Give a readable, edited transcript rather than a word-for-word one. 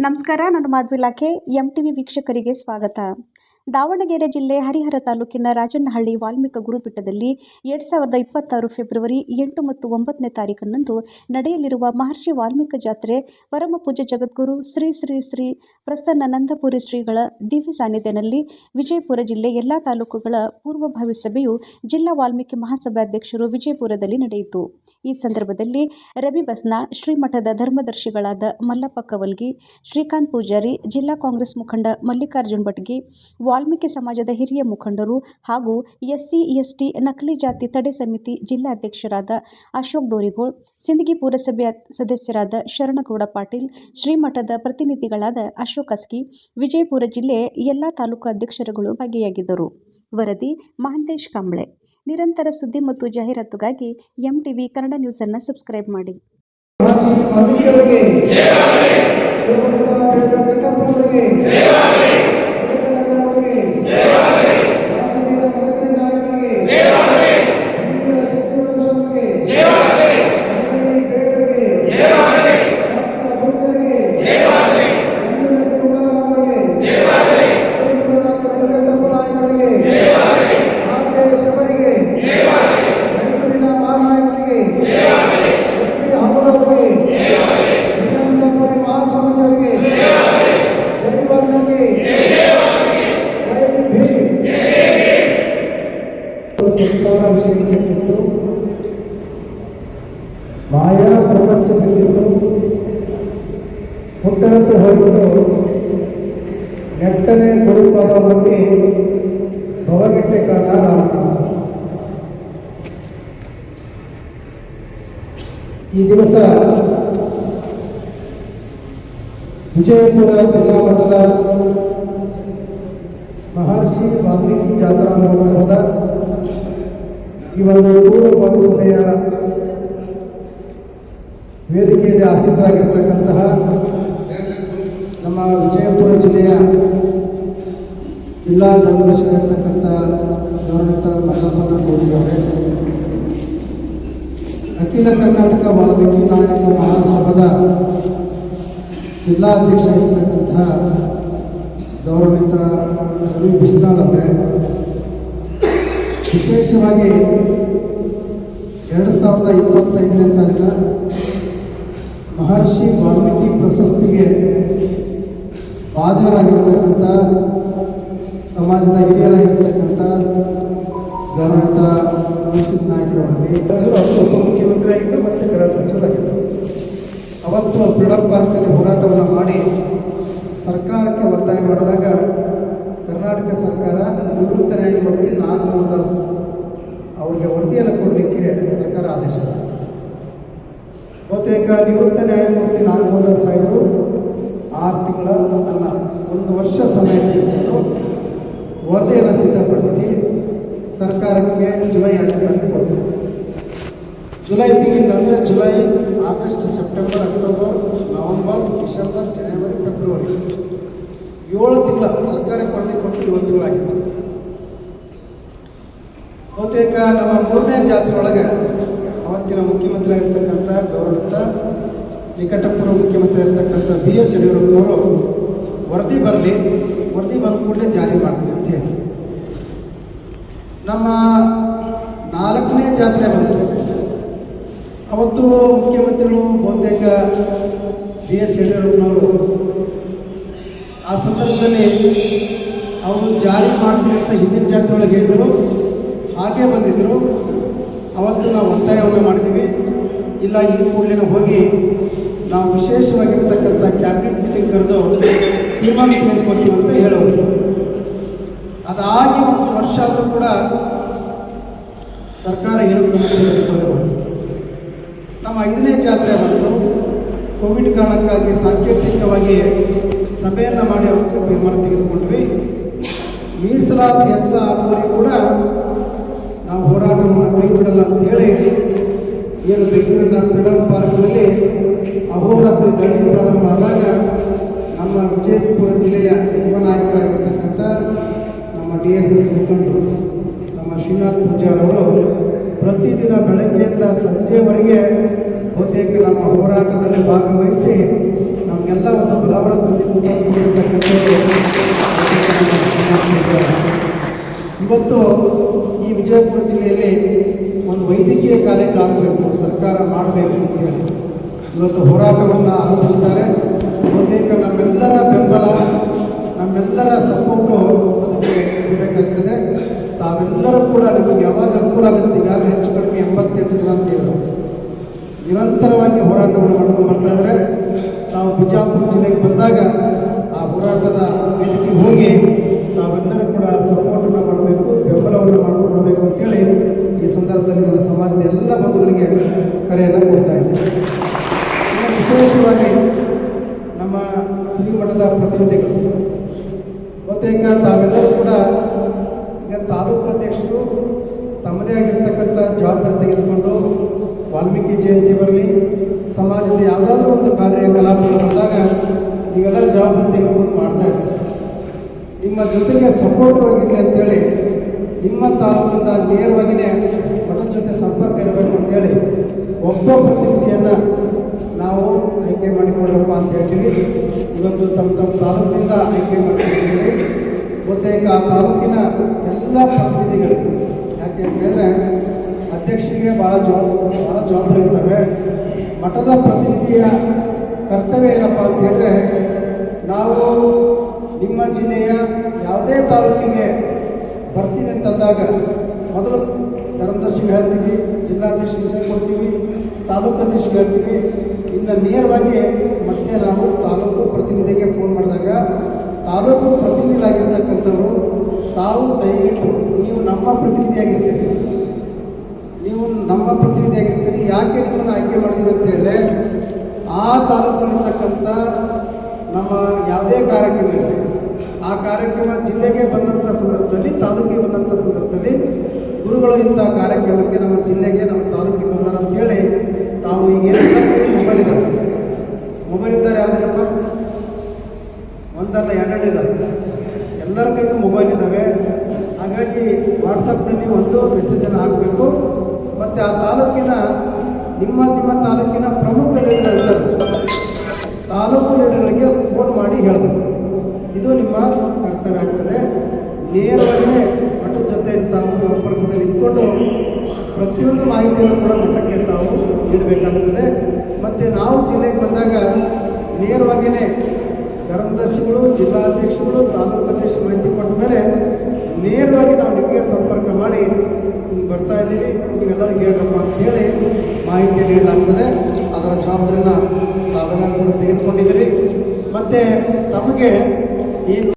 ನಮಸ್ಕಾರ. ನಾನು ಮಾಧವಿ ಲಾಖೆ. MTV ವೀಕ್ಷಕರಿಗೆ ಸ್ವಾಗತ. ದಾವಣಗೆರೆ ಜಿಲ್ಲೆ ಹರಿಹರ ತಾಲೂಕಿನ ರಾಜನಹಳ್ಳಿ ವಾಲ್ಮೀಕ ಗುರುಪೀಠದಲ್ಲಿ 2026 ಫೆಬ್ರವರಿ 8 ಮತ್ತು 9ನೇ ತಾರೀಖಿನಂದು ನಡೆಯಲಿರುವ ಮಹರ್ಷಿ ವಾಲ್ಮೀಕ ಜಾತ್ರೆ ಪರಮ ಪೂಜ್ಯ ಜಗದ್ಗುರು ಶ್ರೀ ಶ್ರೀ ಶ್ರೀ ಪ್ರಸನ್ನಾನಂದಪುರಿ ಶ್ರೀಗಳ ದಿವ್ಯ ಸಾನ್ನಿಧ್ಯದಲ್ಲಿ ವಿಜಯಪುರ ಜಿಲ್ಲೆ ಎಲ್ಲ ತಾಲೂಕುಗಳ ಪೂರ್ವಭಾವಿ ಸಭೆಯು ಜಿಲ್ಲಾ ವಾಲ್ಮೀಕಿ ಮಹಾಸಭಾಧ್ಯಕ್ಷರು ವಿಜಯಪುರದಲ್ಲಿ ನಡೆಯಿತು. ಈ ಸಂದರ್ಭದಲ್ಲಿ ರವಿ ಬಸ್ನಾ, ಶ್ರೀಮಠದ ಧರ್ಮದರ್ಶಿಗಳಾದ ಮಲ್ಲಪ್ಪ ಕವಲ್ಗಿ, ಶ್ರೀಕಾಂತ್ ಪೂಜಾರಿ, ಜಿಲ್ಲಾ ಕಾಂಗ್ರೆಸ್ ಮುಖಂಡ ಮಲ್ಲಿಕಾರ್ಜುನ್ ಬಟ್ಗಿ, ವಾಲ್ಮೀಕಿ ಸಮಾಜದ ಹಿರಿಯ ಮುಖಂಡರು ಹಾಗೂ SC/ST ನಕಲಿ ಜಾತಿ ತಡೆ ಸಮಿತಿ ಜಿಲ್ಲಾಧ್ಯಕ್ಷರಾದ ಅಶೋಕ್ ದೋರಿಗೋಳ್, ಸಿಂದಗಿ ಪುರಸಭೆ ಸದಸ್ಯರಾದ ಶರಣಗೌಡ ಪಾಟೀಲ್, ಶ್ರೀಮಠದ ಪ್ರತಿನಿಧಿಗಳಾದ ಅಶೋಕ್ ಅಸ್ಕಿ, ವಿಜಯಪುರ ಜಿಲ್ಲೆ ಎಲ್ಲ ತಾಲೂಕು ಅಧ್ಯಕ್ಷರುಗಳು ಭಾಗಿಯಾಗಿದ್ದರು. ವರದಿ ಮಹಾಂತೇಶ್ ಕಾಂಬ್ಳೆ. ನಿರಂತರ ಸುದ್ದಿ ಮತ್ತು ಜಾಹೀರಾತುಗಾಗಿ MTV ಕನ್ನಡ ನ್ಯೂಸ್ ಅನ್ನು ಸಬ್ಸ್ಕ್ರೈಬ್ ಮಾಡಿ. ಸಂಸಾರ ವಿಷಯಕ್ಕಿತ್ತು, ಮಾಯಾ ಪ್ರಪಂಚದಲ್ಲಿತ್ತು, ಹುಟ್ಟರಂತೆ ಹೋಯಿತು. ನೆಟ್ಟನೆ ಗುರುಪಾದ ಹುಟ್ಟಿ ಭವಗೆಟ್ಟೆ ಕಾಲ ರಾಮನಾಥ. ಈ ದಿವಸ ವಿಜಯಪುರ ಜಿಲ್ಲಾ ಮಟ್ಟದ ಮಹರ್ಷಿ ವಾಲ್ಮೀಕಿ ಜಾತ್ರಾ ಮಹೋತ್ಸವದ ಈ ಒಂದು ಪೂರ್ವಭಾವಿ ಸಭೆಯ ವೇದಿಕೆಯಲ್ಲಿ ಆಸೀನರಾಗಿರ್ತಕ್ಕಂತಹ ನಮ್ಮ ವಿಜಯಪುರ ಜಿಲ್ಲೆಯ ಜಿಲ್ಲಾ ಧರ್ಮದರ್ಶಿಯಾಗಿರ್ತಕ್ಕಂಥ ಗೌರವಿತ ಮಲ್ಲಪ್ಪನ ಕೋಟಿಯವರೇ, ಅಖಿಲ ಕರ್ನಾಟಕ ವಾಲ್ಮೀಕಿ ನಾಯಕ ಮಹಾಸಭಾದ ಜಿಲ್ಲಾಧ್ಯಕ್ಷ ಆಗಿರ್ತಕ್ಕಂಥ ಗೌರವಿತ ರವಿ ಬಿಸ್ನಾಳ್ ಅವರೇ, ವಿಶೇಷವಾಗಿ 2025ನೇ ಸಾಲಿನ ಮಹರ್ಷಿ ವಾಲ್ಮೀಕಿ ಪ್ರಶಸ್ತಿಗೆ ಭಾಜನರಾಗಿರ್ತಕ್ಕಂಥ ಸಮಾಜದ ಹಿರಿಯರಾಗಿರ್ತಕ್ಕಂಥ ಗೌರವಿತ ಮೈಸೂರು ನಾಯಕರವರಲ್ಲಿ ಮುಖ್ಯಮಂತ್ರಿ ಆಗಿದ್ದರು ಮತ್ತು ಗೃಹ ಸಚಿವರಾಗಿದ್ದರು. ಅವತ್ತು ಫ್ರೀಡಂ ಪಾರ್ಕ್ನಲ್ಲಿ ಹೋರಾಟವನ್ನು ಮಾಡಿ ಸರ್ಕಾರಕ್ಕೆ ಒತ್ತಾಯ ಮಾಡಿದಾಗ ಕರ್ನಾಟಕ ಸರ್ಕಾರ ನಿವೃತ್ತ ನ್ಯಾಯಮೂರ್ತಿ ನಾಗಮೋಹನ್ ದಾಸ್ ಅವರಿಗೆ ವರದಿಯನ್ನು ಕೊಡಲಿಕ್ಕೆ ಸರ್ಕಾರ ಆದೇಶ ಮಾಡಿತು. ಬಹುತೇಕ ನಿವೃತ್ತ ನ್ಯಾಯಮೂರ್ತಿ ನಾಗಮೋಹನ್ ದಾಸ್ ಸಾಹೇಬರು 6 ತಿಂಗಳ ಅಲ್ಲ 1 ವರ್ಷ ಸಮಯ ತೆಗೆದುಕೊಂಡು ವರದಿಯನ್ನು ಸಿದ್ಧಪಡಿಸಿ ಸರ್ಕಾರಕ್ಕೆ ಜುಲೈ 8 ತಾರೀಕು ಕೊಟ್ಟರು. ಜುಲೈ ತಿಂಗಳಿಂದ ಅಂದರೆ July, August, September, October, November, December, ಜನವರಿ, ಫೆಬ್ರವರಿ 7 ತಿಂಗಳ ಸರ್ಕಾರಕ್ಕೆ ವರದಿ ಕೊಟ್ಟು 7 ತಿಂಗಳಾಗಿತ್ತು. ಬಹುತೇಕ ನಮ್ಮ 3ನೇ ಜಾತ್ರೆ ಒಳಗೆ ಅವತ್ತಿನ ಮುಖ್ಯಮಂತ್ರಿ ಆಗಿರ್ತಕ್ಕಂಥ ಗೌರವಿತ ನಿಕಟಪೂರ್ವ ಮುಖ್ಯಮಂತ್ರಿ ಆಗಿರ್ತಕ್ಕಂಥ BS ಯಡಿಯೂರಪ್ಪನವರು ವರದಿ ಬಂದ ಕೂಡಲೇ ಜಾರಿ ಮಾಡ್ತೀವಿ ಅಂತ ಹೇಳಿ ನಮ್ಮ 4ನೇ ಜಾತ್ರೆ ಬಂತು. ಅವತ್ತು ಮುಖ್ಯಮಂತ್ರಿಗಳು ಬಹುತೇಕ BS ಯಡಿಯೂರಪ್ಪನವರು ಆ ಸಂದರ್ಭದಲ್ಲಿ ಅವರು ಜಾರಿ ಮಾಡ್ತೀವಿ ಅಂತ ಹಿಂದಿನ ಜಾತ್ರೆ ಒಳಗೆ ಹೇಳಿದರು, ಹಾಗೇ ಬಂದಿದ್ದರು. ಅವತ್ತು ನಾವು ಒತ್ತಾಯವನ್ನು ಮಾಡಿದ್ದೀವಿ, ಇಲ್ಲ ಈ ಕೂಡಲೇ ಹೋಗಿ ನಾವು ವಿಶೇಷವಾಗಿರ್ತಕ್ಕಂಥ ಕ್ಯಾಬಿನೆಟ್ ಮೀಟಿಂಗ್ ಕರೆದು ತೀರ್ಮಾನ ತೆಗೆದುಕೊಳ್ತೀವಿ ಅಂತ ಹೇಳೋದು. ಅದಾಗಿ 1 ವರ್ಷ ಆದರೂ ಕೂಡ ಸರ್ಕಾರ ಏನು ಕ್ರಮ ತೆಗೆದುಕೊಂಡು ನಮ್ಮ 5ನೇ ಜಾತ್ರೆ ಬಂತು. ಕೋವಿಡ್ ಕಾರಣಕ್ಕಾಗಿ ಸಾಂಕೇತಿಕವಾಗಿ ಸಭೆಯನ್ನು ಮಾಡಿ ಅವತ್ತು ತೀರ್ಮಾನ ತೆಗೆದುಕೊಂಡ್ವಿ. ಮೀಸಲಾತಿ ಹೆಚ್ಚಳ ಆಗುವವರೆಗೂ ಕೂಡ ನಾವು ಹೋರಾಟವನ್ನು ಕೈ ಬಿಡಲ್ಲ ಅಂತೇಳಿ ಏನು ಬೆಂಗಳೂರಿನ ಫ್ರೀಡಂ ಪಾರ್ಕ್ನಲ್ಲಿ ಅಹೋರಾತ್ರಿ ದಂಡಿ ಪ್ರಾರಂಭ ಆದಾಗ ನಮ್ಮ ವಿಜಯಪುರ ಜಿಲ್ಲೆಯ ಯುವ ನಾಯಕರಾಗಿರ್ತಕ್ಕಂಥ ನಮ್ಮ DSS ಮುಖಂಡರು ನಮ್ಮ ಶ್ರೀನಾಥ್ ಪೂಜಾರವರು ಪ್ರತಿದಿನ ಬೆಳಗ್ಗೆಯಿಂದ ಸಂಜೆವರೆಗೆ ಬಹುತೇಕ ನಮ್ಮ ಹೋರಾಟದಲ್ಲಿ ಭಾಗವಹಿಸಿ ನಮ್ಮ ನಮಗೆಲ್ಲ ಒಂದು ಬಲವನ್ನು ಇವತ್ತು ಈ ವಿಜಯಪುರ ಜಿಲ್ಲೆಯಲ್ಲಿ ಒಂದು ವೈದ್ಯಕೀಯ ಕಾಲೇಜ್ ಆಗಬೇಕು, ಸರ್ಕಾರ ಮಾಡಬೇಕು ಅಂತೇಳಿ ಇವತ್ತು ಹೋರಾಟವನ್ನು ಆರಂಭಿಸಿದ್ದಾರೆ. ಬಹುತೇಕ ನಮ್ಮೆಲ್ಲರ ಬೆಂಬಲ, ನಮ್ಮೆಲ್ಲರ ಸಪೋರ್ಟು ಅದಕ್ಕೆ ಇರಬೇಕಾಗ್ತದೆ. ತಾವೆಲ್ಲರೂ ಕೂಡ ನಿಮಗೆ ಯಾವಾಗ ಅನುಕೂಲ ಆಗುತ್ತೆ, ಈಗಾಗಲೇ ಹೆಚ್ಚು ಕಡಿಮೆ 88 ದಿನ ಅಂತ ಇದ್ರು ನಿರಂತರವಾಗಿ ಹೋರಾಟವನ್ನು ಮಾಡ್ಕೊಂಡು ಬರ್ತಾ ಇದ್ದಾರೆ. ತಾವು ಬಿಜಾಪುರ ಜಿಲ್ಲೆಗೆ ಬಂದಾಗ ಆ ಹೋರಾಟದ ವೇದಿಕೆಗೆ ಹೋಗಿ ತಾವೆಲ್ಲರೂ ಕೂಡ ಸಪೋರ್ಟನ್ನು ಮಾಡಬೇಕು, ಬೆಂಬಲವನ್ನು ಮಾಡಿಕೊಡ್ಬೇಕು ಅಂತೇಳಿ ಈ ಸಂದರ್ಭದಲ್ಲಿ ನಮ್ಮ ಸಮಾಜದ ಎಲ್ಲ ಬಂಧುಗಳಿಗೆ ಕರೆಯನ್ನು ಕೊಡ್ತಾ ಇದ್ದೇವೆ. ವಿಶೇಷವಾಗಿ ನಮ್ಮ ಶ್ರೀಮಠದ ಪ್ರತಿನಿಧಿಗಳು ಬಹುತೇಕ ತಾವೆಲ್ಲರೂ ಕೂಡ ಈಗ ತಾಲೂಕು ಅಧ್ಯಕ್ಷರು ತಮ್ಮದೇ ಆಗಿರ್ತಕ್ಕಂಥ ಜವಾಬ್ದಾರಿ ತೆಗೆದುಕೊಂಡು ವಾಲ್ಮೀಕಿ ಜಯಂತಿ ಬರಲಿ, ಸಮಾಜದ ಯಾವುದಾದ್ರೂ ಒಂದು ಕಾರ್ಯಕಲಾಪಗಳು ಬಂದಾಗ ನೀವೆಲ್ಲ ಜವಾಬ್ದಾರಿ ತೆಗೆದುಕೊಂಡು ಮಾಡ್ತಾ ಇದ್ದೀವಿ. ನಿಮ್ಮ ಜೊತೆಗೆ ಸಪೋರ್ಟ್ ಆಗಿರಲಿ ಅಂತೇಳಿ ನಿಮ್ಮ ತಾಲೂಕಿನಿಂದ ನೇರವಾಗಿಯೇ ಮಠದ ಜೊತೆ ಸಂಪರ್ಕ ಇರಬೇಕು ಅಂತೇಳಿ ಒಬ್ಬ ಪ್ರತಿನಿಧಿಯನ್ನು ನಾವು ಆಯ್ಕೆ ಮಾಡಿಕೊಳ್ಳಪ್ಪ ಅಂತ ಹೇಳ್ತೀವಿ. ಇವತ್ತು ತಮ್ಮ ತಾಲೂಕಿನಿಂದ ಆಯ್ಕೆ ಮಾಡಿಕೊಂಡಿದ್ದೀರಿ. ಬಹುತೇಕ ಆ ತಾಲೂಕಿನ ಎಲ್ಲ ಪ್ರತಿನಿಧಿಗಳಿಗೆ, ಯಾಕೆ ಅಂತ ಹೇಳಿದ್ರೆ ಅಧ್ಯಕ್ಷರಿಗೆ ಭಾಳ ಜವಾಬ್ದಾರಿ ಇರ್ತವೆ. ಮಠದ ಪ್ರತಿನಿಧಿಯ ಕರ್ತವ್ಯ ಏನಪ್ಪ ಅಂತ ಹೇಳಿದ್ರೆ, ನಾವು ನಿಮ್ಮ ಜಿಲ್ಲೆಯ ಯಾವುದೇ ತಾಲೂಕಿಗೆ ಬರ್ತೀವಿ ಅಂತಂದಾಗ ಮೊದಲು ಧರ್ಮದರ್ಶಿಗೆ ಹೇಳ್ತೀವಿ, ಜಿಲ್ಲಾಧ್ಯಕ್ಷ ವಿಷಯ ಕೊಡ್ತೀವಿ, ತಾಲೂಕು ಅಧ್ಯಕ್ಷಗೆ ಹೇಳ್ತೀವಿ. ಇನ್ನು ನೇರವಾಗಿ ಮತ್ತೆ ನಾವು ತಾಲೂಕು ಪ್ರತಿನಿಧಿಗೆ ಫೋನ್ ಮಾಡಿದಾಗ ತಾಲೂಕು ಪ್ರತಿನಿಧಿಯಾಗಿರ್ತಕ್ಕಂಥವರು ತಾವು ದಯವಿಟ್ಟು ನೀವು ನಮ್ಮ ಪ್ರತಿನಿಧಿಯಾಗಿರ್ತೀರಿ, ಯಾಕೆ ನಿಮ್ಮನ್ನು ಆಯ್ಕೆ ಮಾಡಿದ್ದೀವಿ ಅಂತ ಹೇಳಿದ್ರೆ, ಆ ತಾಲೂಕಿನಲ್ಲಿರ್ತಕ್ಕಂಥ ನಮ್ಮ ಯಾವುದೇ ಕಾರ್ಯಕ್ರಮ ಇರಲಿ, ಆ ಕಾರ್ಯಕ್ರಮ ಜಿಲ್ಲೆಗೆ ಬಂದಂಥ ಸಂದರ್ಭದಲ್ಲಿ, ತಾಲೂಕಿಗೆ ಬಂದಂಥ ಸಂದರ್ಭದಲ್ಲಿ ಗುರುಗಳು ಇಂಥ ಕಾರ್ಯಕ್ರಮಕ್ಕೆ ನಮ್ಮ ಜಿಲ್ಲೆಗೆ, ನಮ್ಮ ತಾಲೂಕಿಗೆ ಬಂದಾರ ಅಂತೇಳಿ ತಾವು ಈಗ ಮೊಬೈಲ್ ಇದ್ದಾರೆ ಯಾರ್ದಾರಪ್ಪ? ಒಂದಲ್ಲ ಎರಡೆರಡು ಇದ್ದಾವೆ, ಎಲ್ಲರ ಕೈಗೂ ಮೊಬೈಲ್ ಇದ್ದಾವೆ. ಹಾಗಾಗಿ ವಾಟ್ಸಪ್ನಲ್ಲಿ ಒಂದು ಮೆಸೇಜನ್ನು ಹಾಕಬೇಕು. ಮತ್ತು ಆ ತಾಲೂಕಿನ ನಿಮ್ಮ ತಾಲೂಕಿನ ಪ್ರಮುಖ ಲೀಡರ್ಗಳಿದ್ದಾರೆ, ತಾಲೂಕು ಲೀಡರ್ಗಳಿಗೆ ಫೋನ್ ಮಾಡಿ ಹೇಳಬೇಕು. ಇದು ನಿಮ್ಮ ಕರ್ತವ್ಯ ಆಗ್ತದೆ. ನೇರವಾಗಿ ಮಠದ ಜೊತೆ ತಾವು ಸಂಪರ್ಕದಲ್ಲಿ ಇದ್ಕೊಂಡು ಪ್ರತಿಯೊಂದು ಮಾಹಿತಿಯನ್ನು ಕೂಡ ಮಠಕ್ಕೆ ತಾವು ನೀಡಬೇಕಾಗ್ತದೆ. ಮತ್ತು ನಾವು ಜಿಲ್ಲೆಗೆ ಬಂದಾಗ ನೇರವಾಗಿಯೇ ಧರ್ಮದರ್ಶಿಗಳು, ಜಿಲ್ಲಾಧ್ಯಕ್ಷಗಳು, ತಾಲೂಕು ಅಧ್ಯಕ್ಷ ಮಾಹಿತಿ ಕೊಟ್ಟ ಮೇಲೆ ನೇರವಾಗಿ ನಾವು ನಿಮಗೆ ಸಂಪರ್ಕ ಮಾಡಿ ಬರ್ತಾ ಇದ್ದೀವಿ, ನೀವೆಲ್ಲರೂ ಹೇಳ್ರಪ್ಪ ಅಂತೇಳಿ ಮಾಹಿತಿ ನೀಡಲಾಗ್ತದೆ. ಅದರ ಜವಾಬ್ದಾರಿನ ತಾವೆಲ್ಲ ಕೂಡ ತೆಗೆದುಕೊಂಡಿದ್ದೀರಿ. ಮತ್ತು ತಮಗೆ ಏನು